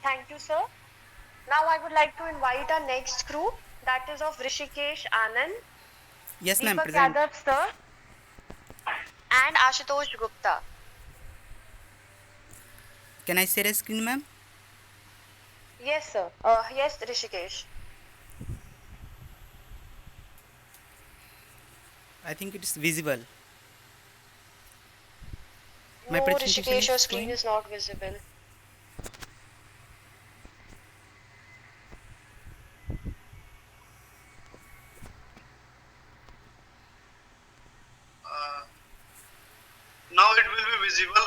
Thank you, sir. Now I would like to invite our next group, that is of Rishikesh Anand, Yes, ma'am, Deepak present. Yadav, sir, and Ashutosh Gupta. Can I share a screen, ma'am? Yes, sir. Yes, Rishikesh. I think it is visible. My No, presentation Rishikesh, is your screen showing. is not visible. Uh, Now it will be visible.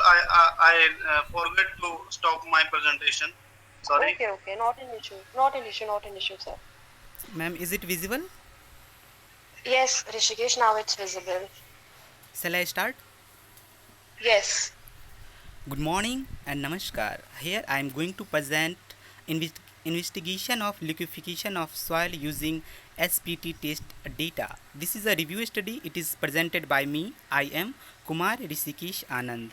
I forget to stop my presentation. Sorry. Okay, not an issue. Not an issue, sir. Ma'am, is it visible? Yes, Rishikesh, now it's visible. Shall I start? Yes. Good morning and namaskar. Here I am going to present investigation of liquefaction of soil using SPT test data. This is a review study. It is presented by me. I am Kumar Rishikesh Anand.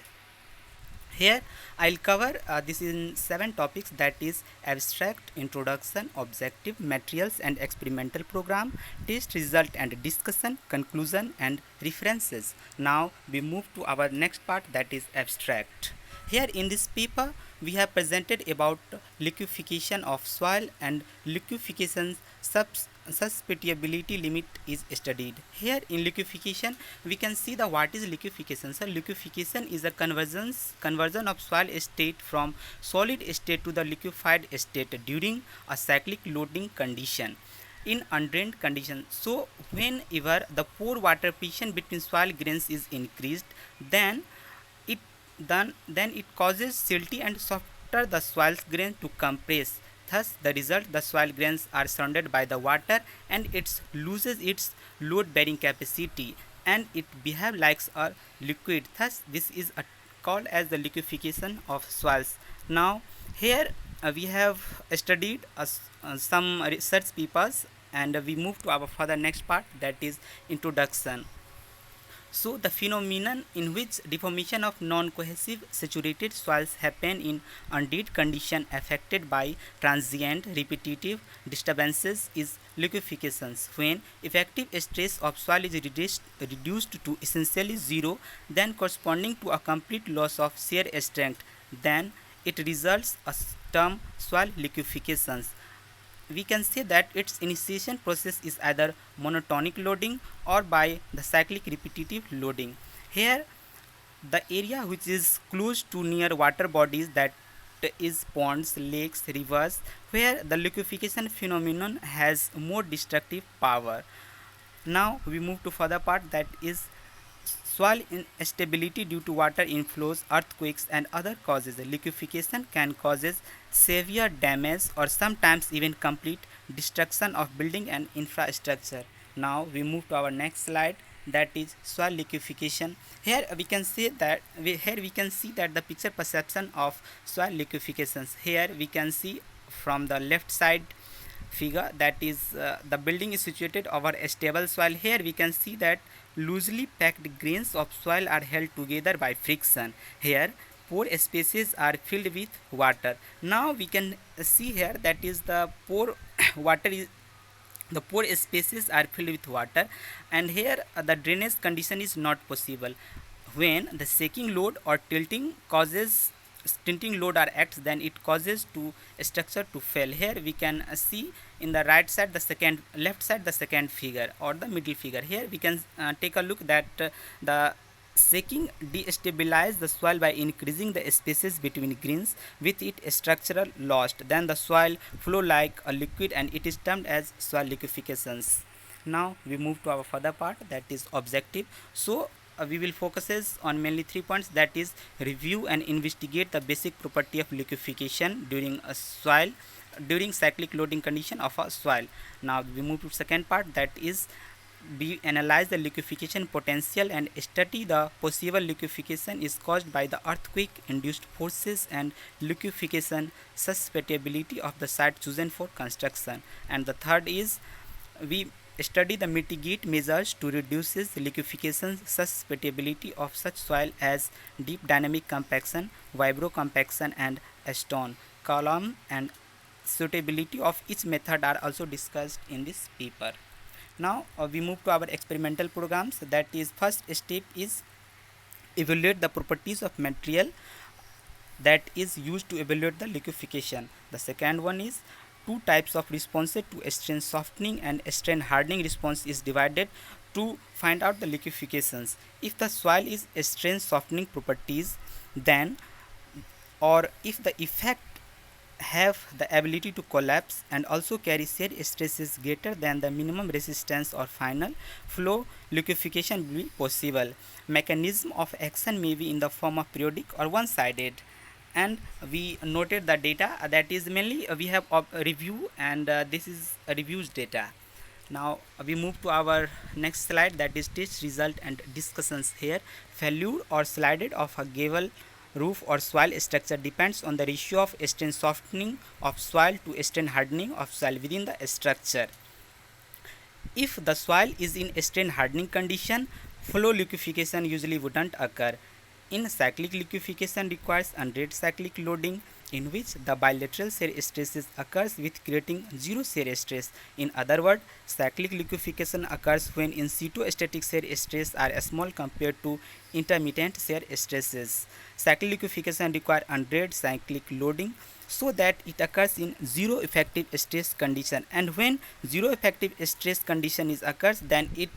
Here I'll cover this in 7 topics, that is abstract, introduction, objective, materials and experimental program, test result and discussion, conclusion and references. Now we move to our next part, that is abstract. Here in this paper we have presented about liquefaction of soil and liquefaction susceptibility limit is studied. Here in liquefaction we can see the what is liquefaction. So liquefaction is a conversion of soil state from solid state to the liquefied state during a cyclic loading condition in undrained condition. So whenever the pore water pressure between soil grains is increased, then it then it causes silty and softer the soil grain to compress. Thus, the result, the soil grains are surrounded by the water and it loses its load bearing capacity and it behave like a liquid. Thus, this is called as the liquefaction of soils. Now, here we have studied some research papers and we move to our further next part, that is introduction. So the phenomenon in which deformation of non-cohesive saturated soils happen in undead condition affected by transient repetitive disturbances is liquefaction. When effective stress of soil is reduced to essentially zero, then corresponding to a complete loss of shear strength, then it results a term soil liquefaction. We can say that its initiation process is either monotonic loading or by the cyclic repetitive loading. Here the area which is close to near water bodies, that is ponds, lakes, rivers, where the liquefaction phenomenon has more destructive power. Now we move to further part, that is soil instability due to water inflows, earthquakes and other causes. Liquefaction can cause severe damage or sometimes even complete destruction of building and infrastructure. Now we move to our next slide, that is soil liquefaction. Here we can see that the picture perception of soil liquefaction. Here we can see from the left side figure, that is the building is situated over a stable soil. Here we can see that loosely packed grains of soil are held together by friction. Here pore spaces are filled with water. Now we can see here, that is the pore water is the pore spaces are filled with water, and here the drainage condition is not possible. When the shaking load or tilting load are acts, then it causes to structure to fail. Here we can see in the right side the second left side the second figure or the middle figure. Here we can take a look that the shaking destabilize the soil by increasing the spaces between grains, with it structural lost. Then the soil flow like a liquid and it is termed as soil liquefaction. Now we move to our further part, that is objective. So we will focuses on mainly 3 points, that is review and investigate the basic property of liquefaction during a soil during cyclic loading condition of a soil. Now we move to second part, that is we analyze the liquefaction potential and study the possible liquefaction is caused by the earthquake induced forces and liquefaction susceptibility of the site chosen for construction. And the third is we study the mitigate measures to reduce liquefaction susceptibility of such soil as deep dynamic compaction, vibrocompaction and stone. column and suitability of each method are also discussed in this paper. Now we move to our experimental programs. That is, first step is evaluate the properties of material that is used to evaluate the liquefaction. The second one is two types of responses to strain softening and strain hardening response is divided to find out the liquefations. If the soil is strain softening properties, then or if the effect have the ability to collapse and also carry shear stresses greater than the minimum resistance or final flow, liquefaction will be possible. Mechanism of action may be in the form of periodic or one-sided, and we noted the data that is mainly we have review, and this is a reviews data. Now we move to our next slide, that is test result and discussions. Here failure or slided of a gable roof or soil structure depends on the ratio of strain softening of soil to strain hardening of soil within the structure. If the soil is in strain hardening condition, flow liquefaction usually wouldn't occur. In cyclic liquefaction requires unrate cyclic loading, in which the bilateral shear stresses occurs with creating zero shear stress. In other words, cyclic liquefaction occurs when in situ static shear stress are small compared to intermittent shear stresses. Cyclic liquefaction requires unrate cyclic loading so that it occurs in zero effective stress condition, and when zero effective stress condition is occurs, then it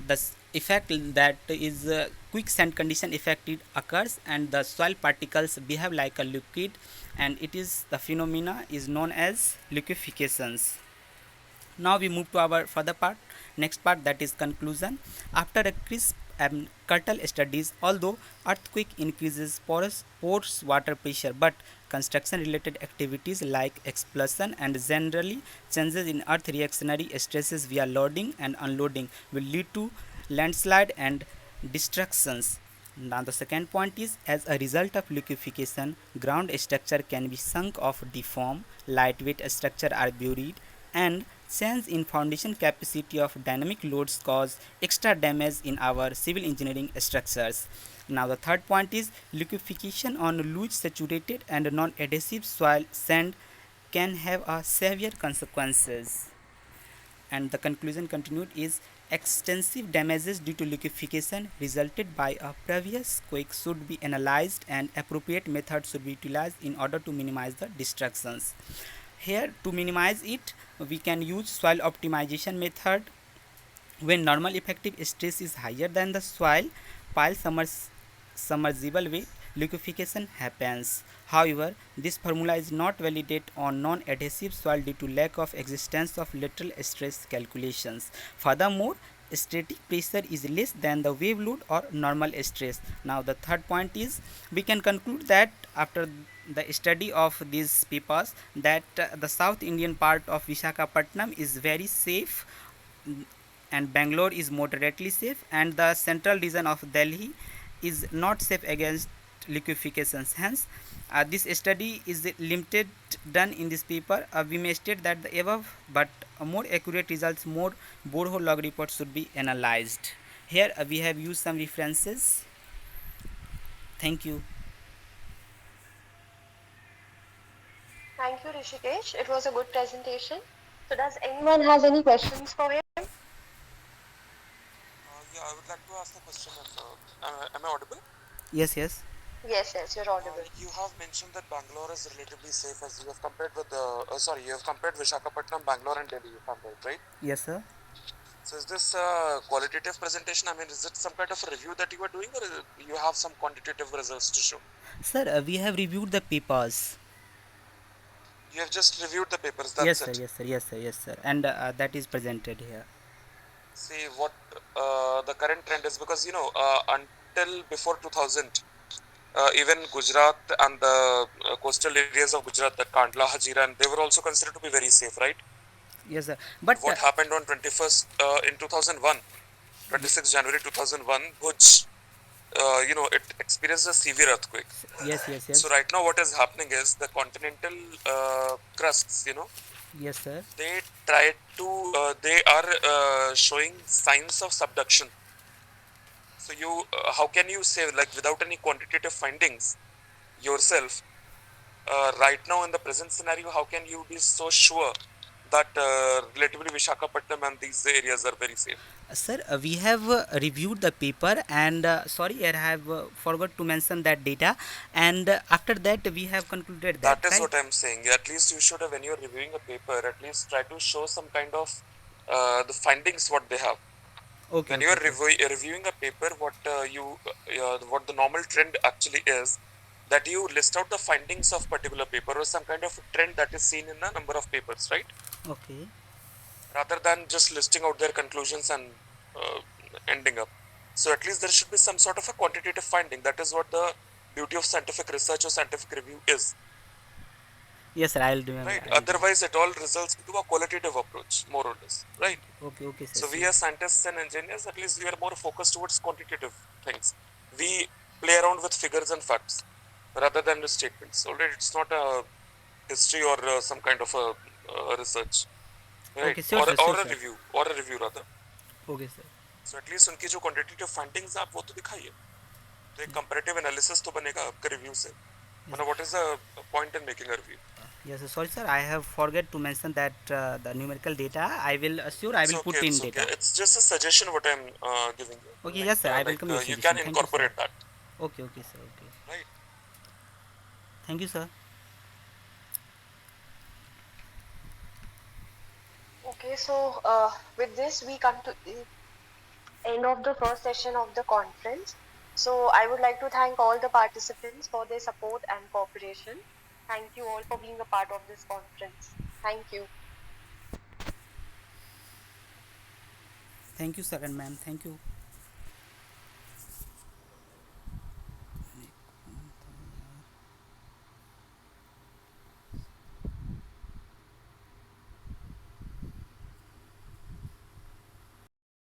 the effect that is quicksand condition effect it occurs, and the soil particles behave like a liquid, and it is the phenomena is known as liquefations. Now we move to our further part, next part, that is conclusion. After a crisp and curtal studies, although earthquake increases pores water pressure, but construction related activities like explosion and generally changes in earth reactionary stresses via loading and unloading will lead to landslide and destructions. Now the second point is, as a result of liquefaction, ground structure can be sunk or deformed, lightweight structure are buried, and change in foundation capacity of dynamic loads cause extra damage in our civil engineering structures. Now the third point is, liquefaction on loose saturated and non-adhesive soil sand can have a severe consequences. And the conclusion continued is, extensive damages due to liquefaction resulted by a previous quake should be analyzed and appropriate methods should be utilized in order to minimize the destructions. Here to minimize it, we can use soil optimization method. When normal effective stress is higher than the soil pile submersible way, liquefaction happens. However, this formula is not valid on non-adhesive soil due to lack of existence of lateral stress calculations. Furthermore, static pressure is less than the wave load or normal stress. Now the third point is, we can conclude that after the study of these papers that the South Indian part of Visakhapatnam is very safe, and Bangalore is moderately safe, and the central region of Delhi is not safe against liquefations. Hence, this study is limited done in this paper. We may state that the above, but more accurate results, more borehole log reports should be analyzed. Here we have used some references. Thank you. Thank you, Rishikesh. It was a good presentation. So does anyone has any questions for him? Yeah, I would like to ask a question. Am I audible? Yes, yes. Yes, yes, you're audible. You have mentioned that Bangalore is relatively safe as you have compared with you have compared Visakhapatnam, Bangalore and Delhi, if I'm right? Yes, sir. So is this a qualitative presentation? I mean, is it some kind of a review that you are doing, or you have some quantitative results to show? Sir, we have reviewed the papers. You have just reviewed the papers, that's Yes, it? sir. Yes, sir. Yes, sir. Yes, sir. And that is presented here. See what the current trend is, because until before 2000, even Gujarat and the coastal areas of Gujarat, that Kandla, Hazira, and they were also considered to be very safe, right? Yes, sir. But What happened on 21st in 2001, 26 January 2001, Bhuj, it experienced a severe earthquake. yes, yes, yes. So right now what is happening is the continental crusts, Yes, sir. they are showing signs of subduction. So how can you say, like, without any quantitative findings yourself, right now in the present scenario, how can you be so sure that relatively Vishakhapatnam and these areas are very safe? Sir, we have reviewed the paper, and sorry, I have forgot to mention that data, and after that we have concluded that, That is right? what I'm saying. At least you should have, when you're reviewing a paper, at least try to show some kind of the findings what they have. Okay, When you okay, are okay. reviewing a paper, what the normal trend actually is that you list out the findings of particular paper or some kind of trend that is seen in a number of papers, right? Okay. Rather than just listing out their conclusions and uh, ending up. So at least there should be some sort of a quantitative finding. That is what the beauty of scientific research or scientific review is, Yes, sir. I'll do. right? I'll do. Otherwise, it all results into a qualitative approach, more or less, right? Okay, okay, sir. So See. we as scientists and engineers, at least we are more focused towards quantitative things. We play around with figures and facts rather than with statements. Already, it's not a history or some kind of a research, right? Okay, sure, sir. Sure, sir. Or a review rather. Okay, sir. So at least उनकी जो quantitative findings आप वो तो दिखाइए. तो एक comparative analysis तो बनेगा आपके review से. Yes, मतलब what is the point in making a review? yes, sir. Sorry, sir. I have forget to mention that the numerical data. I will sure I will put in It's okay. data. It's just a suggestion what I'm giving you. Okay, yes, sir. I welcome your You suggestion. can Thank you, sir. incorporate that, Okay, okay, sir. Okay. right? Thank you, sir. Okay, so with this, we come to the end of the first session of the conference. So I would like to thank all the participants for their support and cooperation. Thank you all for being a part of this conference. Thank you. Thank you, sir and ma'am. Thank you.